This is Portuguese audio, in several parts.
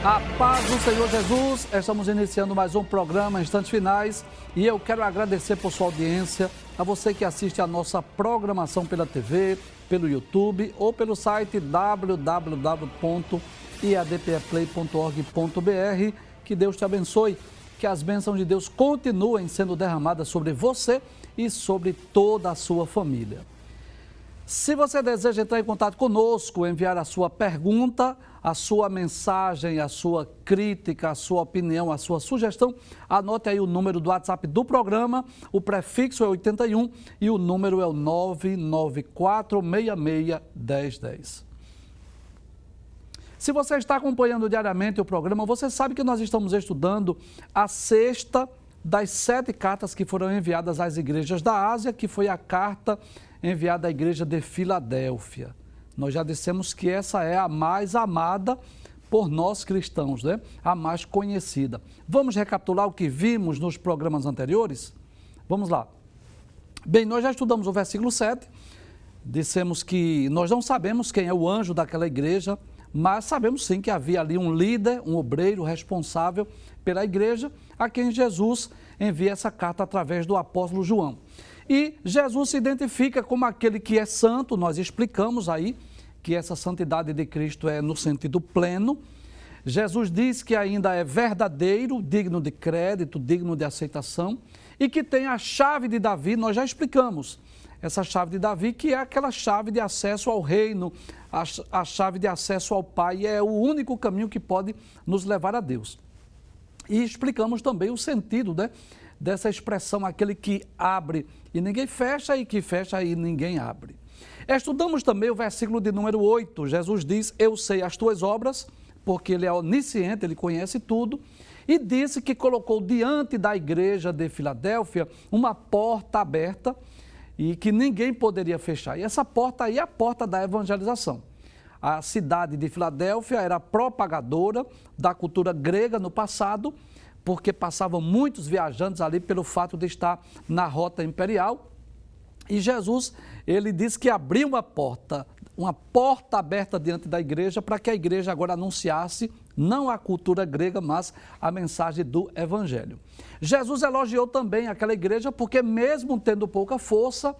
A paz do Senhor Jesus, estamos iniciando mais um programa Instantes Finais e eu quero agradecer por sua audiência, a você que assiste a nossa programação pela TV, pelo YouTube ou pelo site www.iadpeplay.org.br. Que Deus te abençoe, que as bênçãos de Deus continuem sendo derramadas sobre você e sobre toda a sua família. Se você deseja entrar em contato conosco, enviar a sua pergunta, a sua mensagem, a sua crítica, a sua opinião, a sua sugestão, anote aí o número do WhatsApp do programa, o prefixo é 81 e o número é o 994661010. Se você está acompanhando diariamente o programa, você sabe que nós estamos estudando a sexta das 7 cartas que foram enviadas às igrejas da Ásia, que foi a carta enviada à igreja de Filadélfia. Nós já dissemos que essa é a mais amada por nós cristãos, né? A mais conhecida. Vamos recapitular o que vimos nos programas anteriores? Vamos lá. Bem, nós já estudamos o versículo 7, dissemos que nós não sabemos quem é o anjo daquela igreja, mas sabemos sim que havia ali um líder, um obreiro responsável pela igreja, a quem Jesus envia essa carta através do apóstolo João. E Jesus se identifica como aquele que é santo, nós explicamos aí que essa santidade de Cristo é no sentido pleno. Jesus diz que ainda é verdadeiro, digno de crédito, digno de aceitação e que tem a chave de Davi, nós já explicamos. Essa chave de Davi que é aquela chave de acesso ao reino, a chave de acesso ao Pai, é o único caminho que pode nos levar a Deus. E explicamos também o sentido, né, dessa expressão, aquele que abre e ninguém fecha e que fecha e ninguém abre. Estudamos também o versículo de número 8, Jesus diz, eu sei as tuas obras, porque ele é onisciente, ele conhece tudo, e disse que colocou diante da igreja de Filadélfia uma porta aberta e que ninguém poderia fechar. E essa porta aí é a porta da evangelização. A cidade de Filadélfia era propagadora da cultura grega no passado, porque passavam muitos viajantes ali pelo fato de estar na rota imperial. E Jesus, ele disse que abriu uma porta aberta diante da igreja, para que a igreja agora anunciasse não a cultura grega, mas a mensagem do evangelho. Jesus elogiou também aquela igreja, porque mesmo tendo pouca força,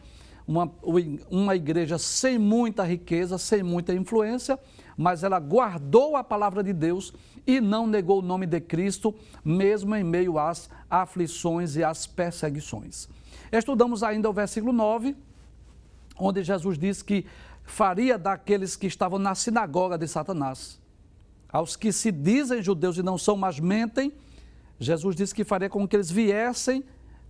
uma igreja sem muita riqueza, sem muita influência, mas ela guardou a palavra de Deus e não negou o nome de Cristo, mesmo em meio às aflições e às perseguições. Estudamos ainda o versículo 9, onde Jesus diz que faria daqueles que estavam na sinagoga de Satanás, aos que se dizem judeus e não são, mas mentem, Jesus disse que faria com que eles viessem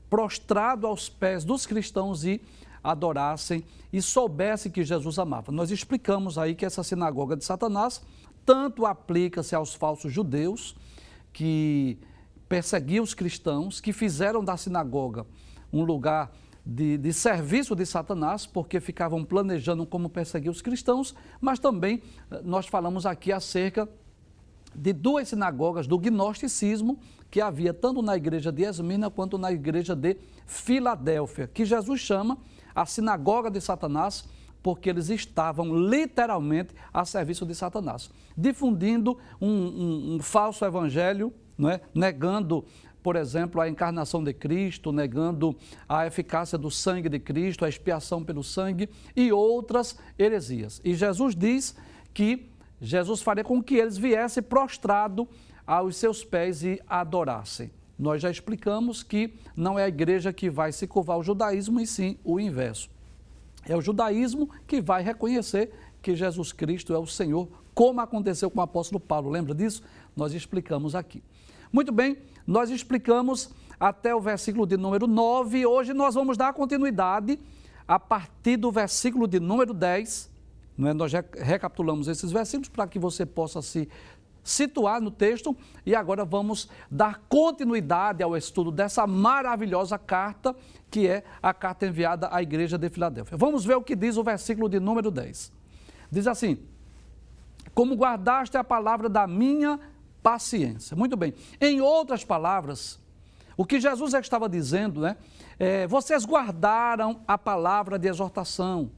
prostrado aos pés dos cristãos e adorassem e soubessem que Jesus amava. Nós explicamos aí que essa sinagoga de Satanás tanto aplica-se aos falsos judeus que perseguiam os cristãos, que fizeram da sinagoga um lugar de serviço de Satanás, porque ficavam planejando como perseguir os cristãos, mas também nós falamos aqui acerca de 2 sinagogas do gnosticismo que havia tanto na igreja de Esmina quanto na igreja de Filadélfia, que Jesus chama a sinagoga de Satanás, porque eles estavam literalmente a serviço de Satanás, difundindo um falso evangelho, não é? Negando, por exemplo, a encarnação de Cristo, negando a eficácia do sangue de Cristo, a expiação pelo sangue e outras heresias. E Jesus diz que Jesus faria com que eles viessem prostrado aos seus pés e adorassem. Nós já explicamos que não é a igreja que vai se curvar ao judaísmo, e sim o inverso. É o judaísmo que vai reconhecer que Jesus Cristo é o Senhor, como aconteceu com o apóstolo Paulo. Lembra disso? Nós explicamos aqui. Muito bem, nós explicamos até o versículo de número 9. Hoje nós vamos dar continuidade a partir do versículo de número 10. Não é? Nós já recapitulamos esses versículos para que você possa se situar no texto e agora vamos dar continuidade ao estudo dessa maravilhosa carta, que é a carta enviada à igreja de Filadélfia. Vamos ver o que diz o versículo de número 10. Diz assim, como guardaste a palavra da minha paciência. Muito bem. Em outras palavras, o que Jesus estava dizendo, né? Vocês guardaram a palavra de exortação,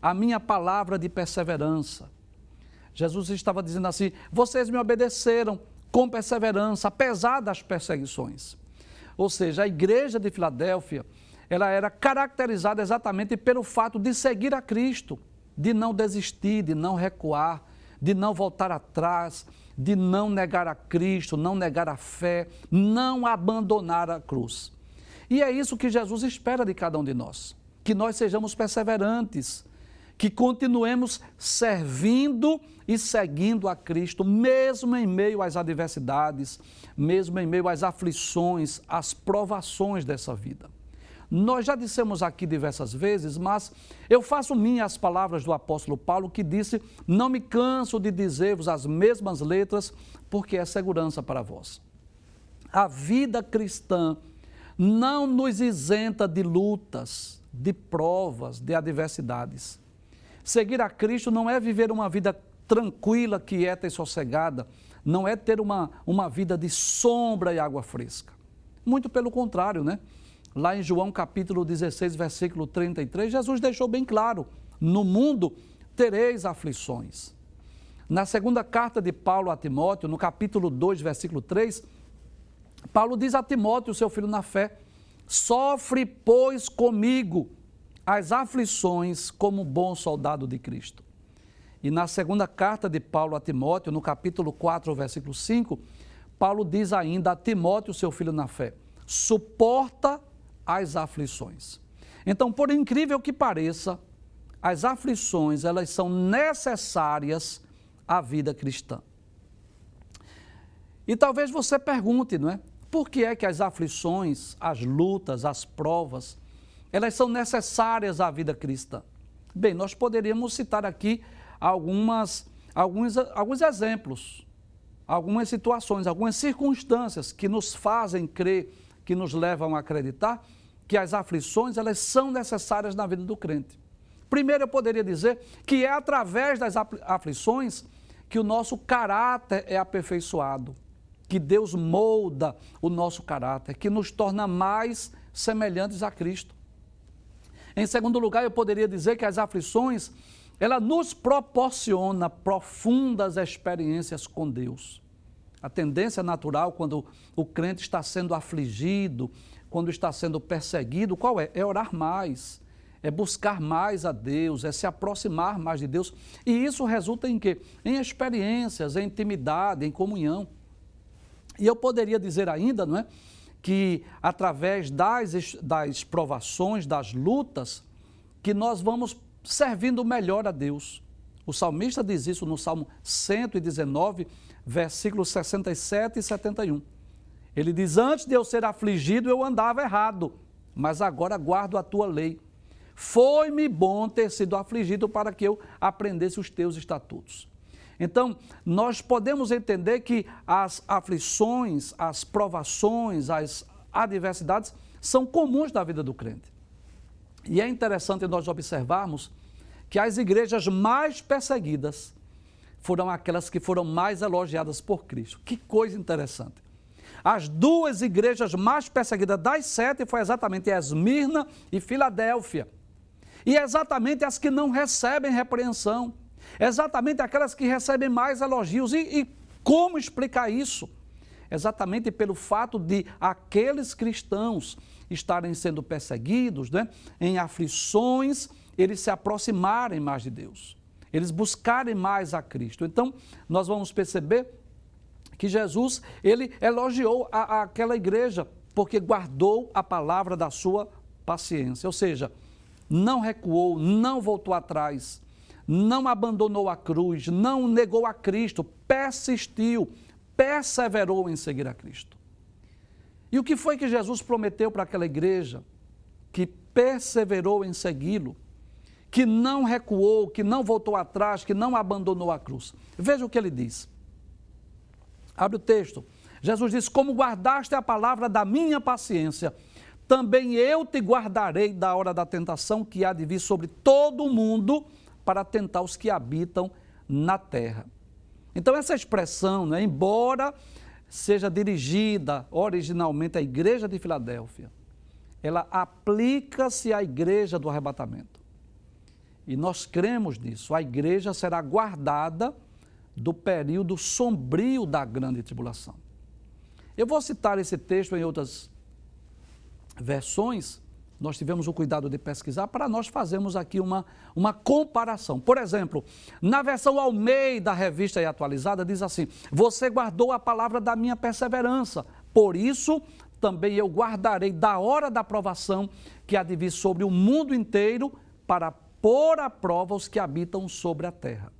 a minha palavra de perseverança. Jesus estava dizendo assim, vocês me obedeceram com perseverança, apesar das perseguições. Ou seja, a igreja de Filadélfia, ela era caracterizada exatamente pelo fato de seguir a Cristo, de não desistir, de não recuar, de não voltar atrás, de não negar a Cristo, não negar a fé, não abandonar a cruz. E é isso que Jesus espera de cada um de nós, que nós sejamos perseverantes, que continuemos servindo e seguindo a Cristo, mesmo em meio às adversidades, mesmo em meio às aflições, às provações dessa vida. Nós já dissemos aqui diversas vezes, mas eu faço minhas as palavras do apóstolo Paulo, que disse: não me canso de dizer-vos as mesmas letras, porque é segurança para vós. A vida cristã não nos isenta de lutas, de provas, de adversidades. Seguir a Cristo não é viver uma vida tranquila, quieta e sossegada, não é ter uma vida de sombra e água fresca. Muito pelo contrário, né? Lá em João capítulo 16, versículo 33, Jesus deixou bem claro: no mundo tereis aflições. Na segunda carta de Paulo a Timóteo, no capítulo 2, versículo 3, Paulo diz a Timóteo, seu filho na fé: sofre, pois, comigo as aflições como bom soldado de Cristo. E na segunda carta de Paulo a Timóteo, no capítulo 4, versículo 5, Paulo diz ainda a Timóteo, seu filho na fé: suporta as aflições. Então, por incrível que pareça, as aflições, elas são necessárias à vida cristã. E talvez você pergunte, não é? Por que é que as aflições, as lutas, as provas, elas são necessárias à vida cristã? Bem, nós poderíamos citar aqui alguns exemplos, algumas situações, algumas circunstâncias que nos fazem crer, que nos levam a acreditar que as aflições, elas são necessárias na vida do crente. Primeiro, eu poderia dizer que é através das aflições que o nosso caráter é aperfeiçoado, que Deus molda o nosso caráter, que nos torna mais semelhantes a Cristo. Em segundo lugar, eu poderia dizer que as aflições, ela nos proporciona profundas experiências com Deus. A tendência natural, quando o crente está sendo afligido, quando está sendo perseguido, qual é? É orar mais, é buscar mais a Deus, é se aproximar mais de Deus. E isso resulta em quê? Em experiências, em intimidade, em comunhão. E eu poderia dizer ainda, não é? Que através das provações, das lutas, que nós vamos servindo melhor a Deus. O salmista diz isso no Salmo 119, versículos 67 e 71. Ele diz: antes de eu ser afligido, eu andava errado, mas agora guardo a tua lei. Foi-me bom ter sido afligido para que eu aprendesse os teus estatutos. Então, nós podemos entender que as aflições, as provações, as adversidades são comuns da vida do crente. E é interessante nós observarmos que as igrejas mais perseguidas foram aquelas que foram mais elogiadas por Cristo. Que coisa interessante. As duas igrejas mais perseguidas das 7 foi exatamente Esmirna e Filadélfia. E exatamente as que não recebem repreensão. Exatamente aquelas que recebem mais elogios. E como explicar isso? Exatamente pelo fato de aqueles cristãos estarem sendo perseguidos, né, em aflições, eles se aproximarem mais de Deus, eles buscarem mais a Cristo. Então, nós vamos perceber que Jesus, ele elogiou aquela igreja, porque guardou a palavra da sua paciência, ou seja, não recuou, não voltou atrás, não abandonou a cruz, não negou a Cristo, persistiu, perseverou em seguir a Cristo. E o que foi que Jesus prometeu para aquela igreja que perseverou em segui-lo, que não recuou, que não voltou atrás, que não abandonou a cruz? Veja o que ele diz. Abre o texto. Jesus diz: como guardaste a palavra da minha paciência, também eu te guardarei da hora da tentação que há de vir sobre todo o mundo para tentar os que habitam na terra. Então, essa expressão, né, embora seja dirigida originalmente à igreja de Filadélfia, ela aplica-se à igreja do arrebatamento. E nós cremos nisso. A igreja será guardada do período sombrio da grande tribulação. Eu vou citar esse texto em outras versões, nós tivemos o cuidado de pesquisar para nós fazermos aqui uma comparação. Por exemplo, na versão Almeida, revista e atualizada, diz assim: você guardou a palavra da minha perseverança, por isso também eu guardarei da hora da provação que há de vir sobre o mundo inteiro para pôr à prova os que habitam sobre a terra.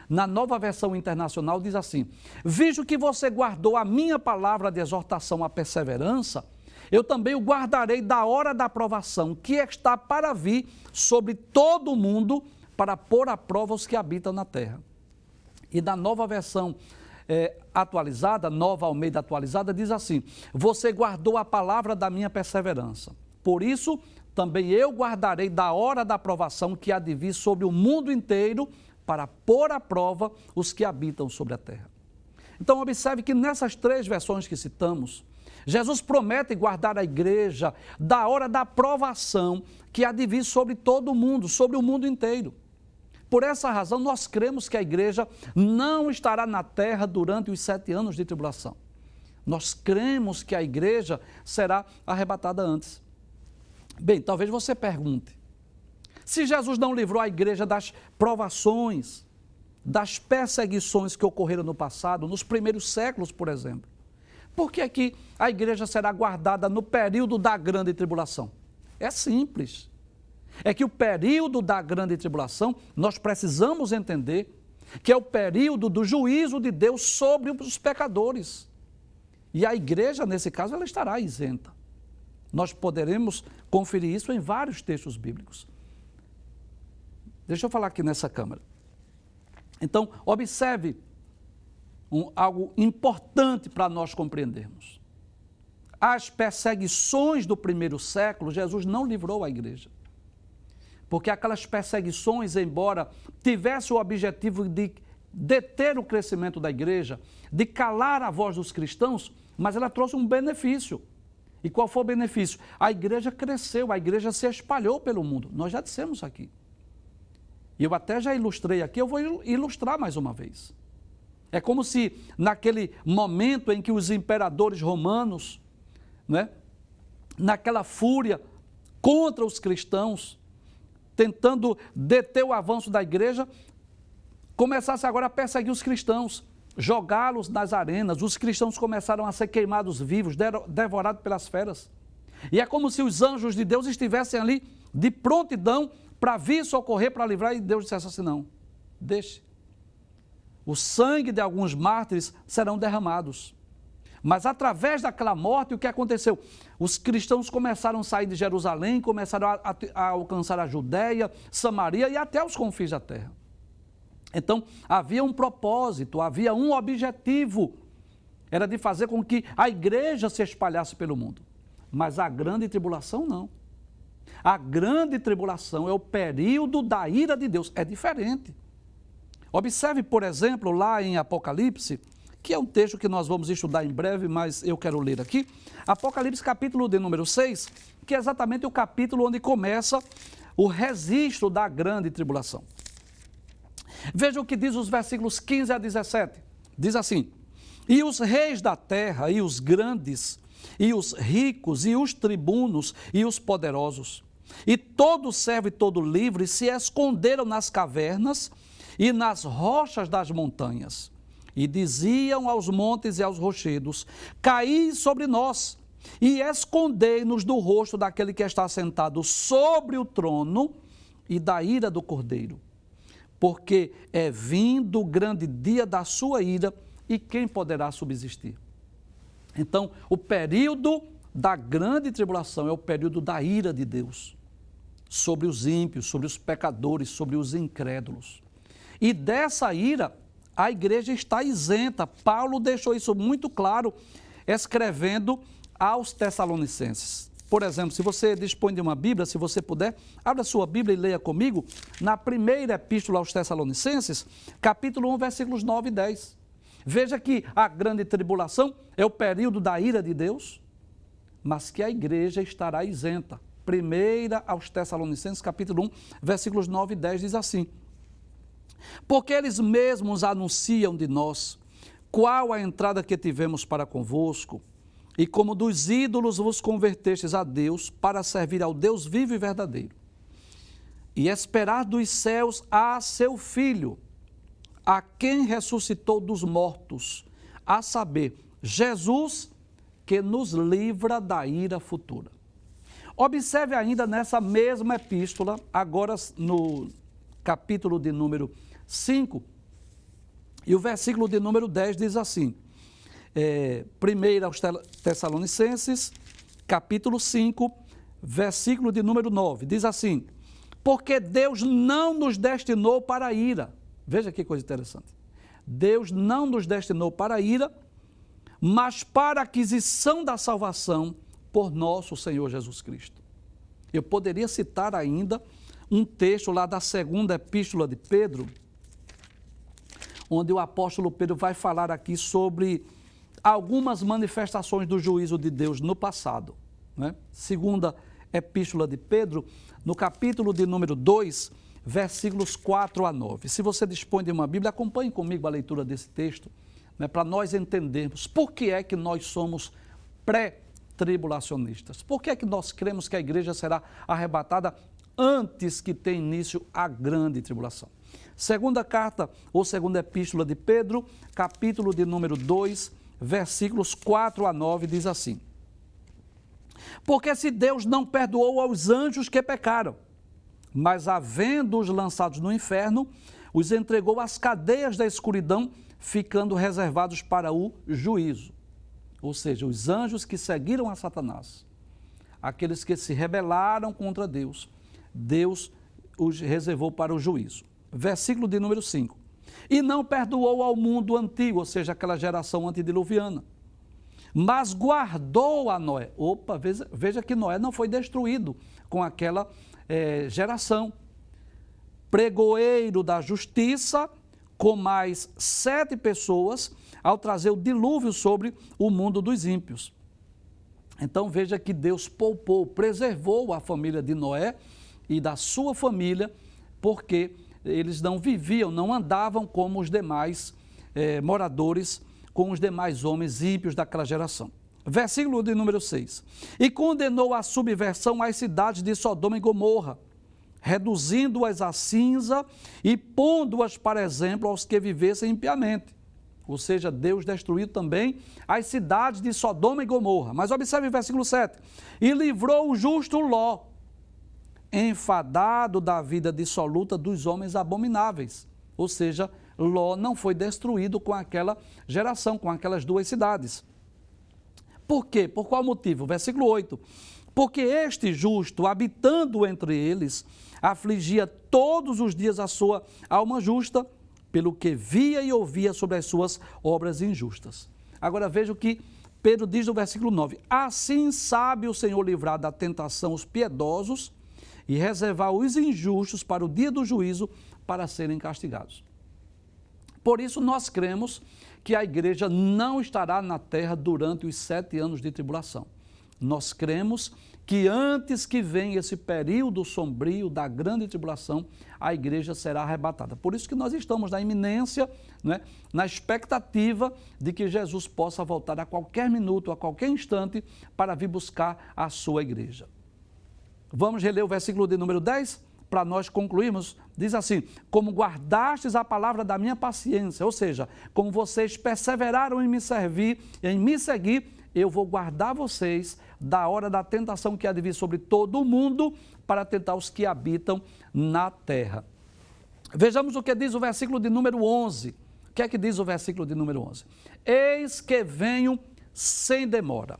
Na Nova Versão Internacional diz assim: visto que você guardou a minha palavra de exortação à perseverança, eu também o guardarei da hora da provação que está para vir sobre todo o mundo para pôr à prova os que habitam na terra. E da Nova Versão atualizada, Nova Almeida atualizada, diz assim: você guardou a palavra da minha perseverança, por isso também eu guardarei da hora da provação que há de vir sobre o mundo inteiro para pôr à prova os que habitam sobre a terra. Então observe que nessas três versões que citamos, Jesus promete guardar a igreja da hora da provação que há de vir sobre todo o mundo, sobre o mundo inteiro. Por essa razão, nós cremos que a igreja não estará na terra durante os 7 anos de tribulação. Nós cremos que a igreja será arrebatada antes. Bem, talvez você pergunte: se Jesus não livrou a igreja das provações, das perseguições que ocorreram no passado, nos primeiros séculos, por exemplo, por que é que a igreja será guardada no período da grande tribulação? É simples. É que o período da grande tribulação, nós precisamos entender que é o período do juízo de Deus sobre os pecadores. E a igreja, nesse caso, ela estará isenta. Nós poderemos conferir isso em vários textos bíblicos. Deixa eu falar aqui nessa câmera. Então, observe algo importante para nós compreendermos. As perseguições do primeiro século, Jesus não livrou a igreja. Porque aquelas perseguições, embora tivessem o objetivo de deter o crescimento da igreja, de calar a voz dos cristãos, mas ela trouxe um benefício. E qual foi o benefício? A igreja cresceu, a igreja se espalhou pelo mundo. Nós já dissemos aqui. E eu até já ilustrei aqui, eu vou ilustrar mais uma vez. É como se naquele momento em que os imperadores romanos, né, naquela fúria contra os cristãos, tentando deter o avanço da igreja, começasse agora a perseguir os cristãos, jogá-los nas arenas. Os cristãos começaram a ser queimados vivos, devorados pelas feras. E é como se os anjos de Deus estivessem ali de prontidão para vir socorrer, para livrar, e Deus dissesse assim: não, deixe. O sangue de alguns mártires serão derramados. Mas através daquela morte, o que aconteceu? Os cristãos começaram a sair de Jerusalém, começaram a alcançar a Judéia, Samaria e até os confins da terra. Então, havia um propósito, havia um objetivo. Era de fazer com que a igreja se espalhasse pelo mundo. Mas a grande tribulação não. A grande tribulação é o período da ira de Deus. É diferente. Observe, por exemplo, lá em Apocalipse, que é um texto que nós vamos estudar em breve, mas eu quero ler aqui. Apocalipse capítulo de número 6, que é exatamente o capítulo onde começa o registro da grande tribulação. Veja o que diz os versículos 15 a 17. Diz assim: e os reis da terra, e os grandes, e os ricos, e os tribunos, e os poderosos, e todo servo e todo livre se esconderam nas cavernas e nas rochas das montanhas, e diziam aos montes e aos rochedos: caí sobre nós, e escondei-nos do rosto daquele que está sentado sobre o trono e da ira do Cordeiro, porque é vindo o grande dia da sua ira, e quem poderá subsistir? Então, o período da grande tribulação é o período da ira de Deus sobre os ímpios, sobre os pecadores, sobre os incrédulos. E dessa ira, a igreja está isenta. Paulo deixou isso muito claro, escrevendo aos Tessalonicenses. Por exemplo, se você dispõe de uma Bíblia, se você puder, abra sua Bíblia e leia comigo, na primeira epístola aos Tessalonicenses, capítulo 1, versículos 9 e 10. Veja que a grande tribulação é o período da ira de Deus, mas que a igreja estará isenta. Primeira aos Tessalonicenses, capítulo 1, versículos 9 e 10, diz assim: Porque eles mesmos anunciam de nós qual a entrada que tivemos para convosco, e como dos ídolos vos convertestes a Deus para servir ao Deus vivo e verdadeiro, e esperar dos céus a seu Filho, a quem ressuscitou dos mortos, a saber, Jesus, que nos livra da ira futura. Observe ainda nessa mesma epístola, agora no capítulo de número 5, e o versículo de número 10 diz assim, 1 aos Tessalonicenses, capítulo 5, versículo de número 9, diz assim, porque Deus não nos destinou para a ira. Veja que coisa interessante. Deus não nos destinou para a ira, mas para a aquisição da salvação por nosso Senhor Jesus Cristo. Eu poderia citar ainda um texto lá da segunda epístola de Pedro, onde o apóstolo Pedro vai falar aqui sobre algumas manifestações do juízo de Deus no passado. Né? Segunda epístola de Pedro, no capítulo de número 2, versículos 4 a 9. Se você dispõe de uma Bíblia, acompanhe comigo a leitura desse texto, né, para nós entendermos por que é que nós somos pré-tribulacionistas. Por que é que nós cremos que a igreja será arrebatada antes que tenha início a grande tribulação? Segunda carta ou segunda epístola de Pedro, capítulo de número 2, versículos 4 a 9, diz assim, porque se Deus não perdoou aos anjos que pecaram, mas havendo-os lançados no inferno, os entregou às cadeias da escuridão, ficando reservados para o juízo. Ou seja, os anjos que seguiram a Satanás, aqueles que se rebelaram contra Deus, Deus os reservou para o juízo. Versículo de número 5. E não perdoou ao mundo antigo, ou seja, aquela geração antediluviana, mas guardou a Noé. Opa, veja que Noé não foi destruído com aquela geração. Pregoeiro da justiça, com mais 7 pessoas, ao trazer o dilúvio sobre o mundo dos ímpios. Então veja que Deus poupou, preservou a família de Noé e da sua família, porque eles não viviam, não andavam como os demais moradores, com os demais homens ímpios daquela geração. Versículo de número 6. E condenou a subversão às cidades de Sodoma e Gomorra, reduzindo-as a cinza e pondo-as para exemplo aos que vivessem impiamente. Ou seja, Deus destruiu também as cidades de Sodoma e Gomorra. Mas observe o versículo 7. E livrou o justo Ló, enfadado da vida dissoluta dos homens abomináveis. Ou seja, Ló não foi destruído com aquela geração, com aquelas 2 cidades. Por quê? Por qual motivo? Versículo 8. Porque este justo, habitando entre eles, afligia todos os dias a sua alma justa, pelo que via e ouvia sobre as suas obras injustas. Agora veja o que Pedro diz no versículo 9. Assim sabe o Senhor livrar da tentação os piedosos e reservar os injustos para o dia do juízo, para serem castigados. Por isso nós cremos que a igreja não estará na terra durante os 7 anos de tribulação. Nós cremos que antes que venha esse período sombrio da grande tribulação, a igreja será arrebatada. Por isso que nós estamos na iminência, né, na expectativa de que Jesus possa voltar a qualquer minuto, a qualquer instante, para vir buscar a sua igreja. Vamos reler o versículo de número 10? Para nós concluirmos, diz assim, como guardastes a palavra da minha paciência, ou seja, como vocês perseveraram em me servir, em me seguir, eu vou guardar vocês da hora da tentação que há de vir sobre todo o mundo, para tentar os que habitam na terra. Vejamos o que diz o versículo de número 11. O que é que diz o versículo de número 11? Eis que venho sem demora.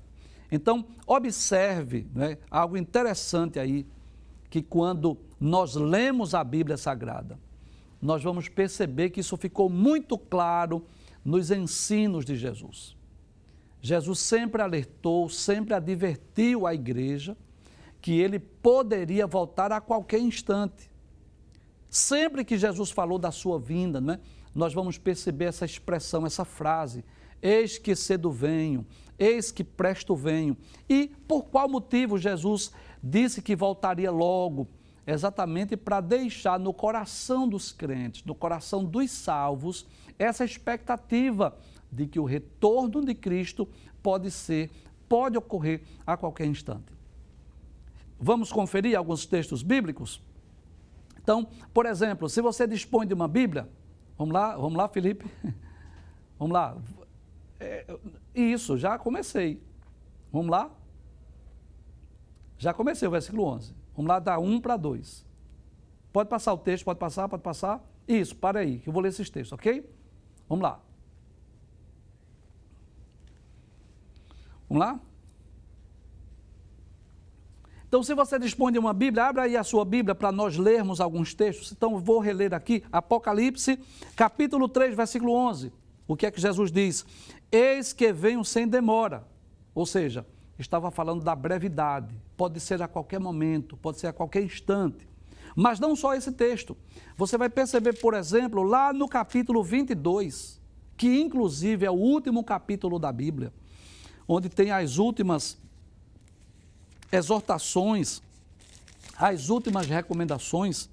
Então, observe, né, algo interessante aí, que quando nós lemos a Bíblia Sagrada, nós vamos perceber que isso ficou muito claro nos ensinos de Jesus. Jesus sempre alertou, sempre advertiu a igreja que ele poderia voltar a qualquer instante. Sempre que Jesus falou da sua vinda, né, nós vamos perceber essa expressão, essa frase, eis que cedo venho, eis que presto venho. E por qual motivo Jesus disse que voltaria logo? exatamente para deixar no coração dos crentes, no coração dos salvos, essa expectativa de que o retorno de Cristo pode ocorrer a qualquer instante. Vamos conferir alguns textos bíblicos? Então, por exemplo, se você dispõe de uma Bíblia, vamos lá, Felipe? Vamos lá. Isso, já comecei. Vamos lá? Já comecei o versículo 11. Vamos lá, da 1 para 2. Pode passar o texto, pode passar. Isso, para aí, que eu vou ler esses textos, ok? Vamos lá. Vamos lá? Então, se você dispõe de uma Bíblia, abra aí a sua Bíblia para nós lermos alguns textos. Então, vou reler aqui Apocalipse, capítulo 3, versículo 11. O que é que Jesus diz? Eis que venho sem demora. Ou seja, estava falando da brevidade. Pode ser a qualquer momento, pode ser a qualquer instante. Mas não só esse texto. Você vai perceber, por exemplo, lá no capítulo 22, que inclusive é o último capítulo da Bíblia, onde tem as últimas exortações, as últimas recomendações,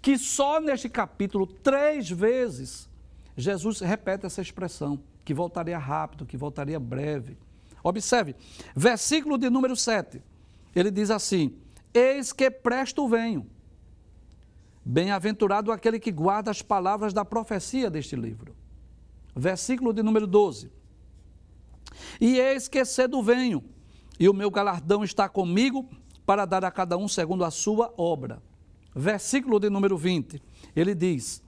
que só neste capítulo 3 vezes Jesus repete essa expressão, que voltaria rápido, que voltaria breve. Observe, versículo de número 7, ele diz assim: eis que presto venho, bem-aventurado aquele que guarda as palavras da profecia deste livro. Versículo de número 12, e eis que cedo venho, e o meu galardão está comigo para dar a cada um segundo a sua obra. Versículo de número 20, ele diz: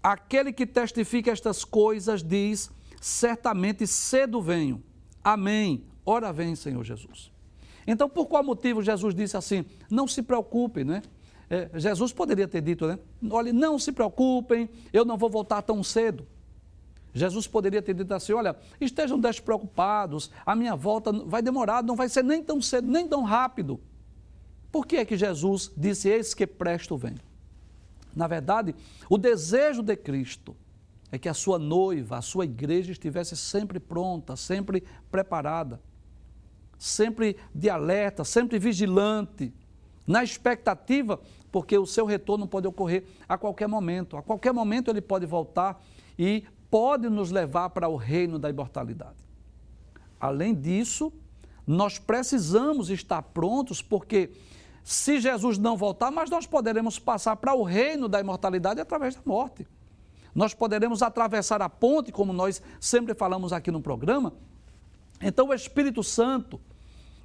aquele que testifica estas coisas diz, certamente cedo venho. Amém. Ora vem, Senhor Jesus. Então, por qual motivo Jesus disse assim? Não se preocupem, né? Jesus poderia ter dito, né? Olha, não se preocupem, eu não vou voltar tão cedo. Jesus poderia ter dito assim: olha, estejam despreocupados, a minha volta vai demorar, não vai ser nem tão cedo, nem tão rápido. Por que é que Jesus disse, eis que presto venho? Na verdade, o desejo de Cristo é que a sua noiva, a sua igreja estivesse sempre pronta, sempre preparada, sempre de alerta, sempre vigilante, na expectativa, porque o seu retorno pode ocorrer a qualquer momento. A qualquer momento ele pode voltar e pode nos levar para o reino da imortalidade. Além disso, nós precisamos estar prontos, porque se Jesus não voltar, mas nós poderemos passar para o reino da imortalidade através da morte. Nós poderemos atravessar a ponte, como nós sempre falamos aqui no programa. Então o Espírito Santo,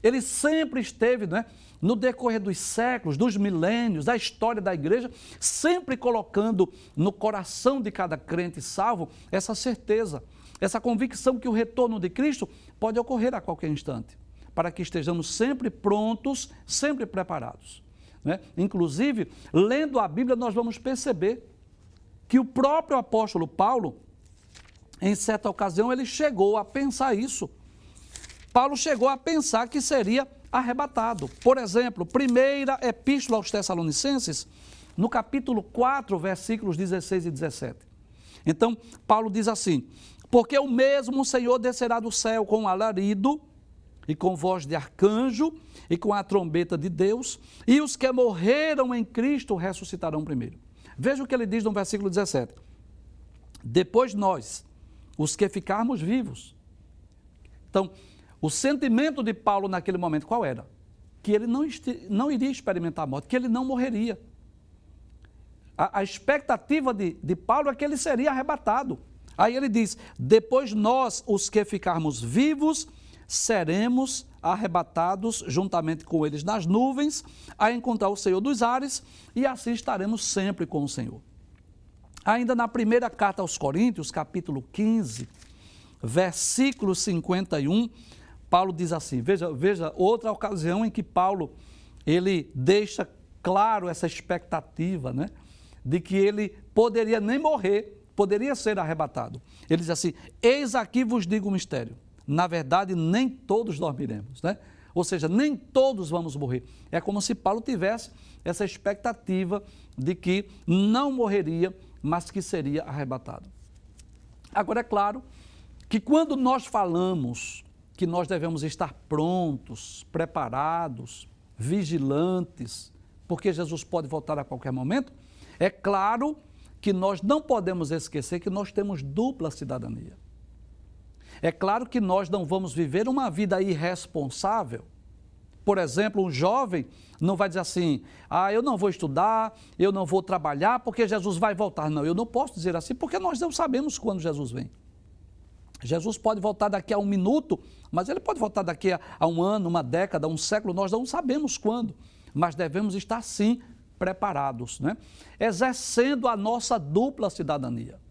ele sempre esteve, né, no decorrer dos séculos, dos milênios, da história da igreja, sempre colocando no coração de cada crente salvo essa certeza, essa convicção que o retorno de Cristo pode ocorrer a qualquer instante, para que estejamos sempre prontos, sempre preparados, né? Inclusive, lendo a Bíblia, nós vamos perceber que o próprio apóstolo Paulo, em certa ocasião, ele chegou a pensar isso. Paulo chegou a pensar que seria arrebatado. Por exemplo, primeira epístola aos Tessalonicenses, no capítulo 4, versículos 16 e 17. Então, Paulo diz assim: porque o mesmo Senhor descerá do céu com alarido, e com voz de arcanjo, e com a trombeta de Deus, e os que morreram em Cristo ressuscitarão primeiro. Veja o que ele diz no versículo 17. Depois nós, os que ficarmos vivos. Então, o sentimento de Paulo naquele momento, qual era? Que ele não iria experimentar a morte, que ele não morreria. A expectativa de Paulo é que ele seria arrebatado. Aí ele diz, depois nós, os que ficarmos vivos, seremos arrebatados juntamente com eles nas nuvens, a encontrar o Senhor dos ares, e assim estaremos sempre com o Senhor. Ainda na primeira carta aos Coríntios, capítulo 15, versículo 51, Paulo diz assim, veja outra ocasião em que Paulo, ele deixa claro essa expectativa, né, de que ele poderia nem morrer, poderia ser arrebatado. Ele diz assim, eis aqui vos digo o mistério. Na verdade, nem todos dormiremos, né? Ou seja, nem todos vamos morrer. É como se Paulo tivesse essa expectativa de que não morreria, mas que seria arrebatado. Agora, é claro que quando nós falamos que nós devemos estar prontos, preparados, vigilantes, porque Jesus pode voltar a qualquer momento, é claro que nós não podemos esquecer que nós temos dupla cidadania. É claro que nós não vamos viver uma vida irresponsável. Por exemplo, um jovem não vai dizer assim, eu não vou estudar, eu não vou trabalhar porque Jesus vai voltar. Não, eu não posso dizer assim porque nós não sabemos quando Jesus vem. Jesus pode voltar daqui a um minuto, mas ele pode voltar daqui a um ano, uma década, um século, nós não sabemos quando, mas devemos estar sim preparados, né? Exercendo a nossa dupla cidadania.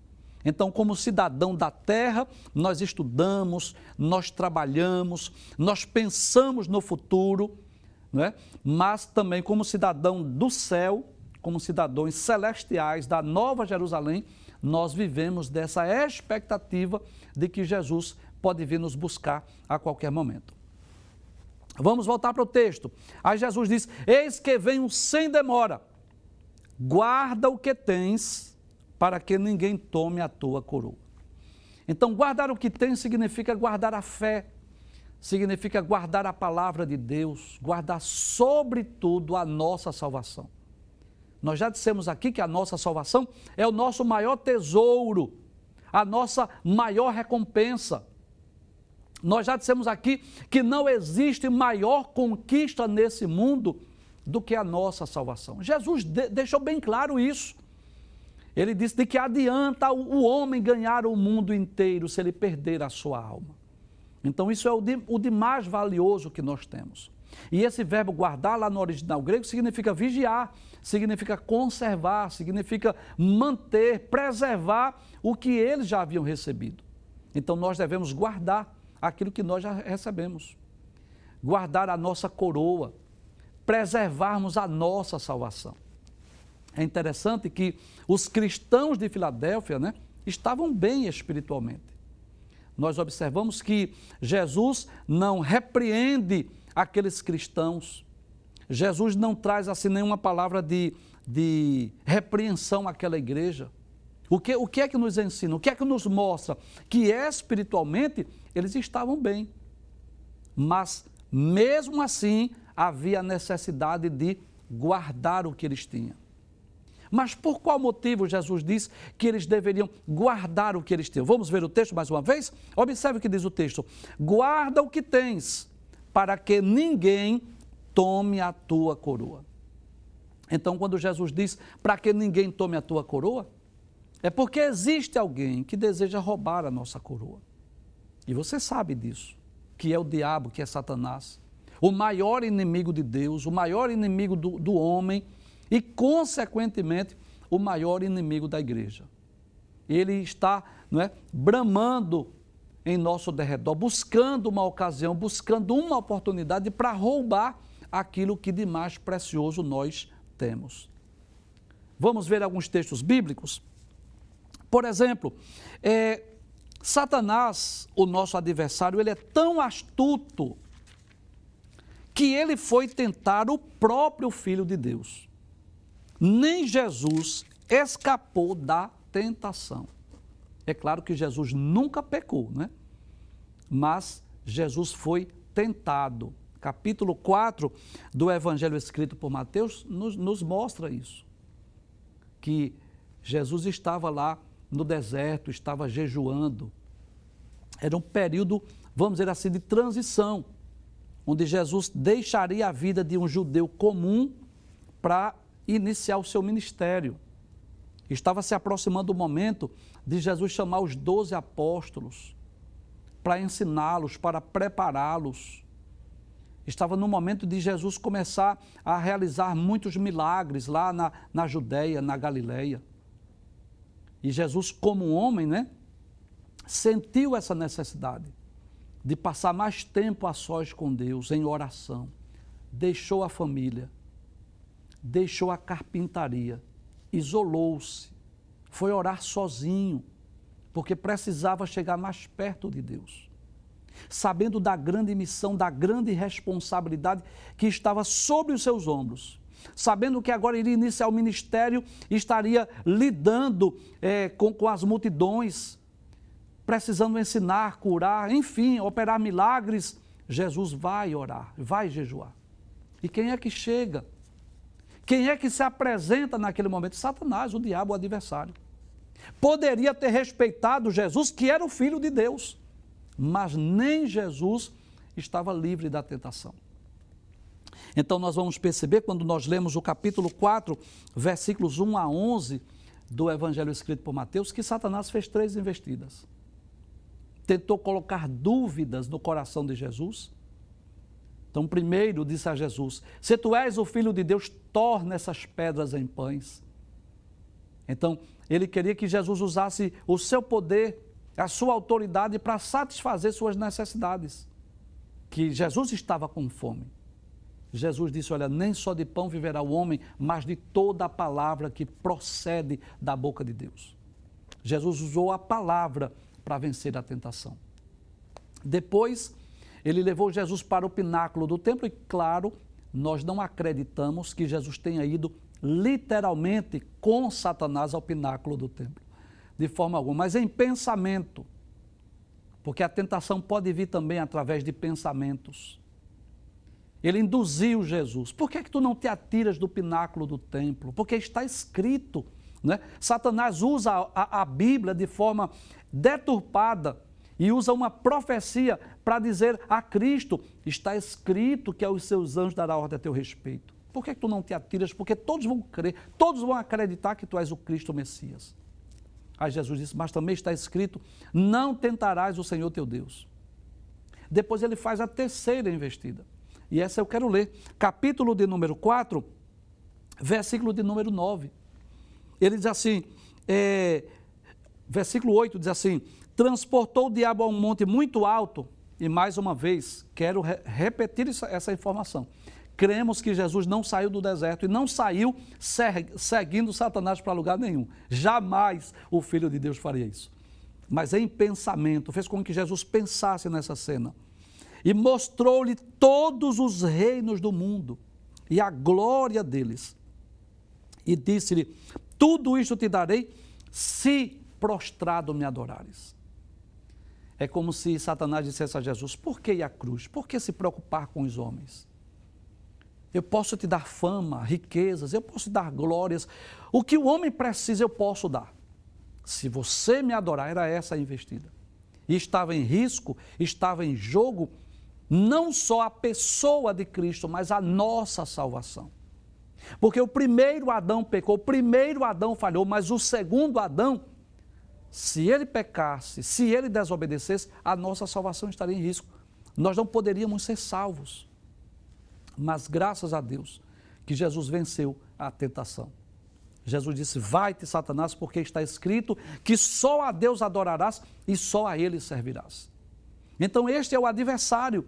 Então, como cidadão da terra, nós estudamos, nós trabalhamos, nós pensamos no futuro, né? Mas também como cidadão do céu, como cidadãos celestiais da Nova Jerusalém, nós vivemos dessa expectativa de que Jesus pode vir nos buscar a qualquer momento. Vamos voltar para o texto. Aí Jesus diz, eis que venho sem demora, guarda o que tens, para que ninguém tome a tua coroa. Então, guardar o que tens significa guardar a fé, significa guardar a palavra de Deus, guardar sobretudo a nossa salvação. Nós já dissemos aqui que a nossa salvação é o nosso maior tesouro, a nossa maior recompensa. Nós já dissemos aqui que não existe maior conquista nesse mundo do que a nossa salvação. Jesus deixou bem claro isso. Ele disse de que adianta o homem ganhar o mundo inteiro se ele perder a sua alma. Então isso é o de mais valioso que nós temos. E esse verbo guardar lá no original grego significa vigiar, significa conservar, significa manter, preservar o que eles já haviam recebido. Então nós devemos guardar aquilo que nós já recebemos, guardar a nossa coroa, preservarmos a nossa salvação. É interessante que os cristãos de Filadélfia, né, estavam bem espiritualmente. Nós observamos que Jesus não repreende aqueles cristãos. Jesus não traz assim nenhuma palavra de repreensão àquela igreja. O que é que nos ensina? O que é que nos mostra? Que espiritualmente eles estavam bem. Mas mesmo assim havia necessidade de guardar o que eles tinham. Mas por qual motivo Jesus diz que eles deveriam guardar o que eles tinham? Vamos ver o texto mais uma vez? Observe o que diz o texto. Guarda o que tens, para que ninguém tome a tua coroa. Então, quando Jesus diz para que ninguém tome a tua coroa, é porque existe alguém que deseja roubar a nossa coroa. E você sabe disso, que é o diabo, que é Satanás, o maior inimigo de Deus, o maior inimigo do homem e, consequentemente, o maior inimigo da igreja. Ele está, bramando em nosso derredor, buscando uma ocasião, buscando uma oportunidade para roubar aquilo que de mais precioso nós temos. Vamos ver alguns textos bíblicos? Por exemplo, Satanás, o nosso adversário, ele é tão astuto que ele foi tentar o próprio Filho de Deus. Nem Jesus escapou da tentação. É claro que Jesus nunca pecou, né? Mas Jesus foi tentado. Capítulo 4 do Evangelho escrito por Mateus nos mostra isso. Que Jesus estava lá no deserto, estava jejuando. Era um período, vamos dizer assim, de transição, onde Jesus deixaria a vida de um judeu comum para iniciar o seu ministério. Estava se aproximando o momento de Jesus chamar os 12 apóstolos para ensiná-los, para prepará-los. Estava no momento de Jesus começar a realizar muitos milagres lá na Judéia, na Galileia. E Jesus, como homem, sentiu essa necessidade de passar mais tempo a sós com Deus, em oração. Deixou a família, deixou a carpintaria, isolou-se, foi orar sozinho, porque precisava chegar mais perto de Deus. Sabendo da grande missão, da grande responsabilidade que estava sobre os seus ombros, sabendo que agora iria iniciar o ministério e estaria lidando com as multidões, precisando ensinar, curar, enfim, operar milagres, Jesus vai orar, vai jejuar. E quem é que chega? Quem é que se apresenta naquele momento? Satanás, o diabo, o adversário. Poderia ter respeitado Jesus, que era o Filho de Deus, mas nem Jesus estava livre da tentação. Então nós vamos perceber, quando nós lemos o capítulo 4, versículos 1 a 11 do Evangelho escrito por Mateus, que Satanás fez 3 investidas. Tentou colocar dúvidas no coração de Jesus. Então, primeiro disse a Jesus: se tu és o Filho de Deus, torna essas pedras em pães. Então, ele queria que Jesus usasse o seu poder, a sua autoridade para satisfazer suas necessidades. Que Jesus estava com fome. Jesus disse: olha, nem só de pão viverá o homem, mas de toda a palavra que procede da boca de Deus. Jesus usou a palavra para vencer a tentação. Depois, ele levou Jesus para o pináculo do templo e, claro, nós não acreditamos que Jesus tenha ido literalmente com Satanás ao pináculo do templo, de forma alguma, mas em pensamento, porque a tentação pode vir também através de pensamentos. Ele induziu Jesus: por que tu não te atiras do pináculo do templo? Porque está escrito, né? Satanás usa a Bíblia de forma deturpada e usa uma profecia para dizer a Cristo: está escrito que aos seus anjos dará ordem a teu respeito. Por que tu não te atiras? Porque todos vão crer, todos vão acreditar que tu és o Cristo, o Messias. Aí Jesus disse: mas também está escrito: não tentarás o Senhor teu Deus. Depois ele faz a terceira investida. E essa eu quero ler. Capítulo de número 4, versículo de número 9. Ele diz assim, versículo 8 diz assim: transportou o diabo a um monte muito alto. E mais uma vez, quero repetir essa informação. Cremos que Jesus não saiu do deserto e não saiu seguindo Satanás para lugar nenhum. Jamais o Filho de Deus faria isso. Mas em pensamento, fez com que Jesus pensasse nessa cena. E mostrou-lhe todos os reinos do mundo e a glória deles. E disse-lhe: tudo isto te darei se prostrado me adorares. É como se Satanás dissesse a Jesus: por que a cruz? Por que se preocupar com os homens? Eu posso te dar fama, riquezas, eu posso te dar glórias. O que o homem precisa eu posso dar. Se você me adorar, era essa a investida. E estava em risco, estava em jogo, não só a pessoa de Cristo, mas a nossa salvação. Porque o primeiro Adão pecou, o primeiro Adão falhou, mas o segundo Adão, se ele pecasse, se ele desobedecesse, a nossa salvação estaria em risco. Nós não poderíamos ser salvos. Mas graças a Deus que Jesus venceu a tentação. Jesus disse: vai-te, Satanás, porque está escrito que só a Deus adorarás e só a Ele servirás. Então este é o adversário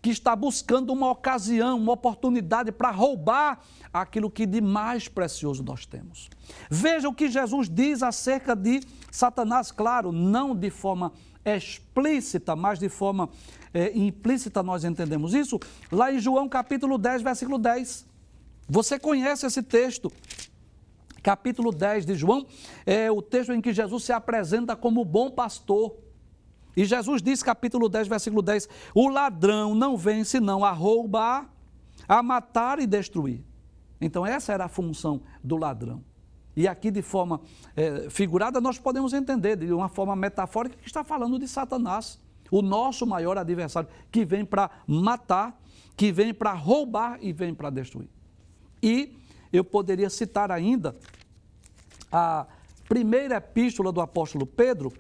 que está buscando uma ocasião, uma oportunidade para roubar aquilo que de mais precioso nós temos. Veja o que Jesus diz acerca de Satanás, claro, não de forma explícita, mas de forma implícita nós entendemos isso, lá em João capítulo 10, versículo 10. Você conhece esse texto? Capítulo 10 de João é o texto em que Jesus se apresenta como bom pastor. E Jesus diz, capítulo 10, versículo 10, o ladrão não vem senão a roubar, a matar e destruir. Então essa era a função do ladrão. E aqui de forma figurada nós podemos entender, de uma forma metafórica, que está falando de Satanás, o nosso maior adversário, que vem para matar, que vem para roubar e vem para destruir. E eu poderia citar ainda a primeira epístola do apóstolo Pedro.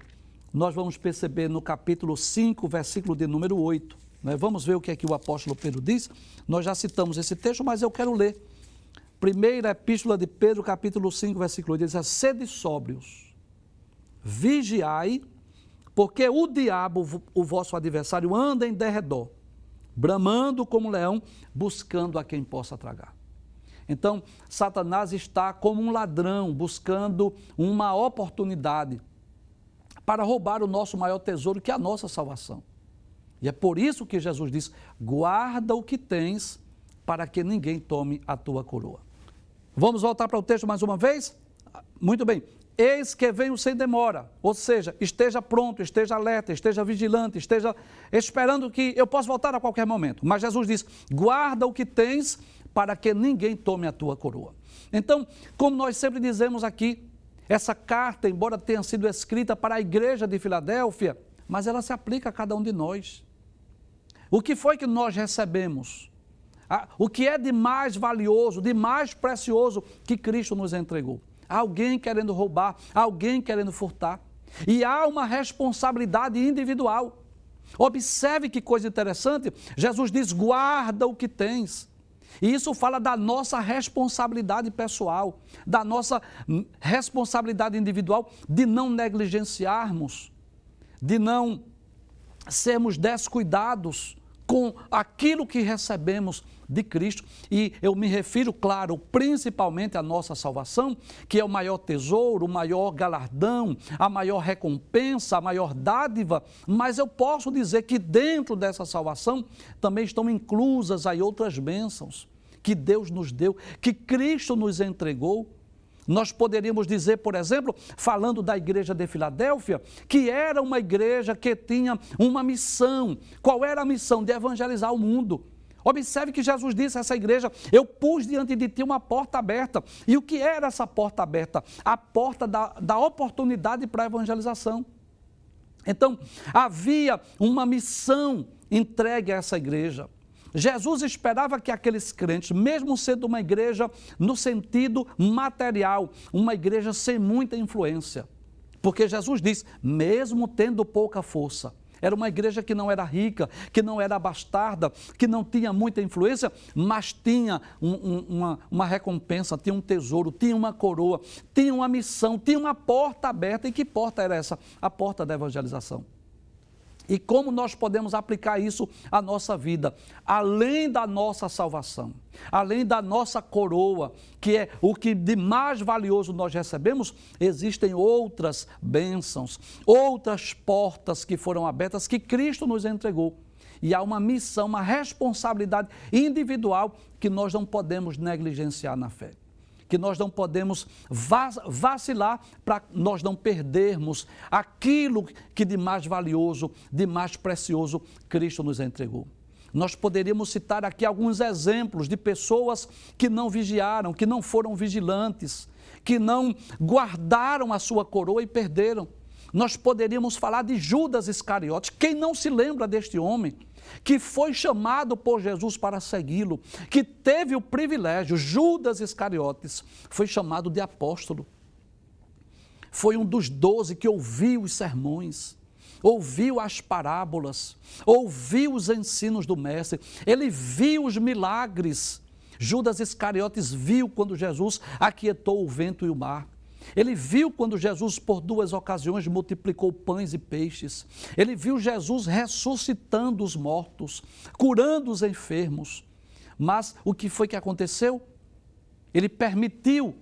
Nós vamos perceber no capítulo 5, versículo de número 8. Né? Vamos ver o que é que o apóstolo Pedro diz. Nós já citamos esse texto, mas eu quero ler. Primeira epístola de Pedro, capítulo 5, versículo 8, diz: sede sóbrios, vigiai, porque o diabo, o vosso adversário, anda em derredor, bramando como leão, buscando a quem possa tragar. Então, Satanás está como um ladrão, buscando uma oportunidade para roubar o nosso maior tesouro, que é a nossa salvação. E é por isso que Jesus diz: guarda o que tens, para que ninguém tome a tua coroa. Vamos voltar para o texto mais uma vez? Muito bem. Eis que venho sem demora, ou seja, esteja pronto, esteja alerta, esteja vigilante, esteja esperando que eu possa voltar a qualquer momento. Mas Jesus diz: guarda o que tens, para que ninguém tome a tua coroa. Então, como nós sempre dizemos aqui, essa carta, embora tenha sido escrita para a igreja de Filadélfia, mas ela se aplica a cada um de nós. O que foi que nós recebemos? O que é de mais valioso, de mais precioso que Cristo nos entregou? Alguém querendo roubar, alguém querendo furtar. E há uma responsabilidade individual. Observe que coisa interessante, Jesus diz, guarda o que tens. E isso fala da nossa responsabilidade pessoal, da nossa responsabilidade individual de não negligenciarmos, de não sermos descuidados com aquilo que recebemos de Cristo. E eu me refiro, claro, principalmente à nossa salvação, que é o maior tesouro, o maior galardão, a maior recompensa, a maior dádiva, mas eu posso dizer que dentro dessa salvação também estão inclusas aí outras bênçãos que Deus nos deu, que Cristo nos entregou. Nós poderíamos dizer, por exemplo, falando da igreja de Filadélfia, que era uma igreja que tinha uma missão. Qual era a missão? De evangelizar o mundo. Observe que Jesus disse a essa igreja, eu pus diante de ti uma porta aberta. E o que era essa porta aberta? A porta da oportunidade para a evangelização. Então, havia uma missão entregue a essa igreja. Jesus esperava que aqueles crentes, mesmo sendo uma igreja no sentido material, uma igreja sem muita influência, porque Jesus diz, mesmo tendo pouca força, era uma igreja que não era rica, que não era abastada, que não tinha muita influência, mas tinha uma recompensa, tinha um tesouro, tinha uma coroa, tinha uma missão, tinha uma porta aberta. E que porta era essa? A porta da evangelização. E como nós podemos aplicar isso à nossa vida? Além da nossa salvação, além da nossa coroa, que é o que de mais valioso nós recebemos, existem outras bênçãos, outras portas que foram abertas, que Cristo nos entregou. E há uma missão, uma responsabilidade individual que nós não podemos negligenciar na fé, que nós não podemos vacilar para nós não perdermos aquilo que de mais valioso, de mais precioso Cristo nos entregou. Nós poderíamos citar aqui alguns exemplos de pessoas que não vigiaram, que não foram vigilantes, que não guardaram a sua coroa e perderam. Nós poderíamos falar de Judas Iscariotes. Quem não se lembra deste homem que foi chamado por Jesus para segui-lo, que teve o privilégio, Judas Iscariotes, foi chamado de apóstolo. Foi um dos 12 que ouviu os sermões, ouviu as parábolas, ouviu os ensinos do mestre, ele viu os milagres. Judas Iscariotes viu quando Jesus aquietou o vento e o mar. Ele viu quando Jesus, por 2 ocasiões, multiplicou pães e peixes. Ele viu Jesus ressuscitando os mortos, curando os enfermos. Mas o que foi que aconteceu? Ele permitiu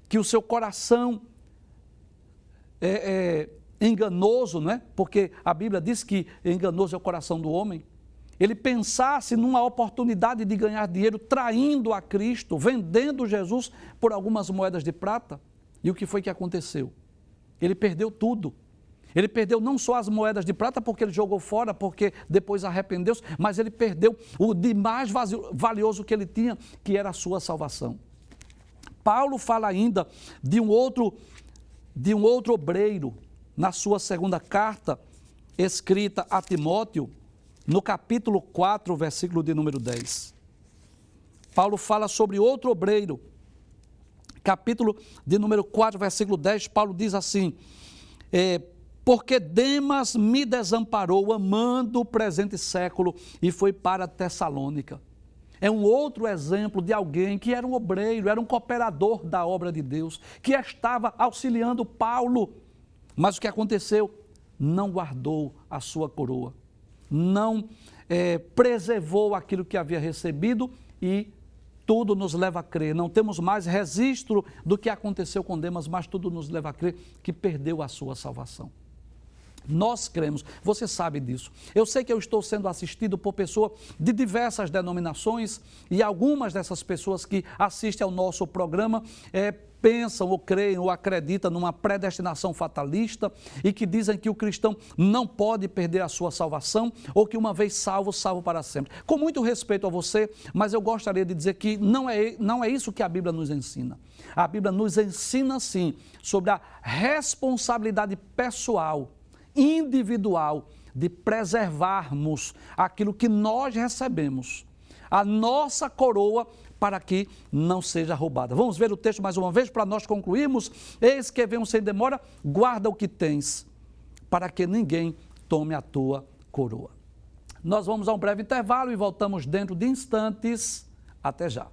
que o seu coração enganoso, não é? Porque a Bíblia diz que enganoso é o coração do homem. Ele pensasse numa oportunidade de ganhar dinheiro traindo a Cristo, vendendo Jesus por algumas moedas de prata. E o que foi que aconteceu? Ele perdeu tudo. Ele perdeu não só as moedas de prata, porque ele jogou fora, porque depois arrependeu-se, mas ele perdeu o de mais valioso que ele tinha, que era a sua salvação. Paulo fala ainda de um outro obreiro, na sua segunda carta, escrita a Timóteo, no capítulo 4, versículo de número 10. Paulo fala sobre outro obreiro. Capítulo de número 4, versículo 10, Paulo diz assim, porque Demas me desamparou, amando o presente século, e foi para Tessalônica. É um outro exemplo de alguém que era um obreiro, era um cooperador da obra de Deus, que estava auxiliando Paulo. Mas o que aconteceu? Não guardou a sua coroa, não preservou aquilo que havia recebido e tudo nos leva a crer, não temos mais registro do que aconteceu com Demas, mas tudo nos leva a crer que perdeu a sua salvação. Nós cremos, você sabe disso. Eu sei que eu estou sendo assistido por pessoas de diversas denominações e algumas dessas pessoas que assistem ao nosso programa pensam ou creem ou acreditam numa predestinação fatalista e que dizem que o cristão não pode perder a sua salvação ou que uma vez salvo, salvo para sempre. Com muito respeito a você, mas eu gostaria de dizer que não é isso que a Bíblia nos ensina. A Bíblia nos ensina, sim, sobre a responsabilidade pessoal, individual, de preservarmos aquilo que nós recebemos, a nossa coroa, para que não seja roubada. Vamos ver o texto mais uma vez para nós concluirmos. Eis que venho sem demora, guarda o que tens, para que ninguém tome a tua coroa. Nós vamos a um breve intervalo e voltamos dentro de instantes. Até já.